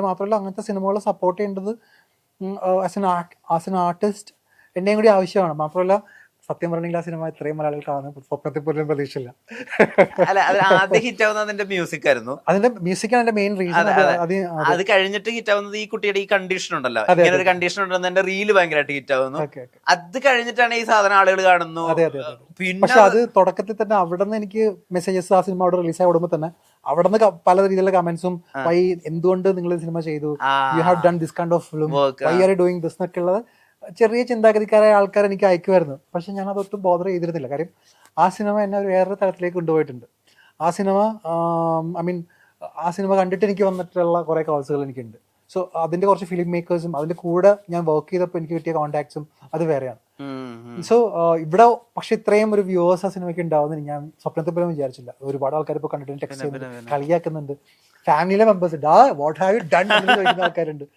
പിന്നെ മാത്രമല്ല അങ്ങനത്തെ സിനിമകളെ സപ്പോർട്ട് ചെയ്യേണ്ടത് ആസ് എൻ ആർട്ടിസ്റ്റ് എന്നെയും കൂടി ആവശ്യമാണ്. മാത്രമല്ല സത്യം പറഞ്ഞെങ്കിൽ ആ സിനിമ ഇത്രയും മലയാളികൾ കാണുന്ന സ്വപ്നത്തിൽ പോലും പ്രതീക്ഷയില്ല. അല്ല അതിൽ ആദ്യം ഹിറ്റ് ആവുന്നത് അതിന്റെ മ്യൂസിക് ആയിരുന്നു. അതിന്റെ മ്യൂസിക്കാണ് എന്റെ മെയിൻ റീസൺ. അത് കഴിഞ്ഞിട്ട് ഹിറ്റ് ആവുന്നത് ഈ കുട്ടിയുടെ ഈ കണ്ടീഷൻ ഉണ്ടല്ലോ, ഇങ്ങനെ ഒരു കണ്ടീഷൻ ഉണ്ടെന്ന് എന്റെ റീല് ഭയങ്കരമായിട്ട് ഹിറ്റ് ആവുന്നു. അത് കഴിഞ്ഞിട്ടാണ് ഈ സാധനം ആളുകൾ കാണുന്നു. പിന്നെ പക്ഷെ അത് തുടക്കത്തിൽ തന്നെ അവിടെ നിന്ന് എനിക്ക് മെസ്സേജസ് ആ സിനിമ അവിടെ റിലീസ് ആയി വിടുമ്പോൾ തന്നെ അവിടെ നിന്ന് പല രീതിയിലുള്ള കമന്റ്സും, വൈ എന്തുകൊണ്ട് നിങ്ങൾ സിനിമ ചെയ്തു, you have done this kind of film, why are you doing this എന്നൊക്കെ ഉള്ളത് ചെറിയ ചിന്താഗതിക്കാരായ ആൾക്കാർ എനിക്ക് അയക്കുമായിരുന്നു. പക്ഷെ ഞാൻ അതൊട്ടും ബോധർ ചെയ്തിരുന്നില്ല. കാര്യം ആ സിനിമ എന്നെ ഒരു വേറൊരു തലത്തിലേക്ക് കൊണ്ടുപോയിട്ടുണ്ട്. ആ സിനിമ ആ സിനിമ കണ്ടിട്ട് എനിക്ക് വന്നിട്ടുള്ള കുറെ കോൾസുകൾ എനിക്കുണ്ട്. സോ അതിന്റെ കുറച്ച് ഫിലിം മേക്കേഴ്സും അതിന്റെ കൂടെ ഞാൻ വർക്ക് ചെയ്തപ്പോൾ എനിക്ക് കിട്ടിയ കോൺടാക്ട്സും അത് വേറെയാണ്. സോ ഇവിടെ പക്ഷെ ഇത്രയും ഒരു വ്യൂവേഴ്സ് ആ സിനിമയ്ക്ക് ഉണ്ടാവുമെന്ന് ഞാൻ സ്വപ്നത്തിൽ പോലും വിചാരിച്ചില്ല. ഒരുപാട് ആൾക്കാർ ഇപ്പോൾ കണ്ടിട്ട് ടെക്സ്റ്റ് ചെയ്യുന്നുണ്ട്, കളിയാക്കുന്നുണ്ട്, ഫാമിലിയിലെ മെമ്പേഴ്സ് ഉണ്ട്, വാട്ട് ഹാവ് യു ഡൺ എന്ന് ചോദിക്കുന്ന ആൾക്കാരുണ്ട്.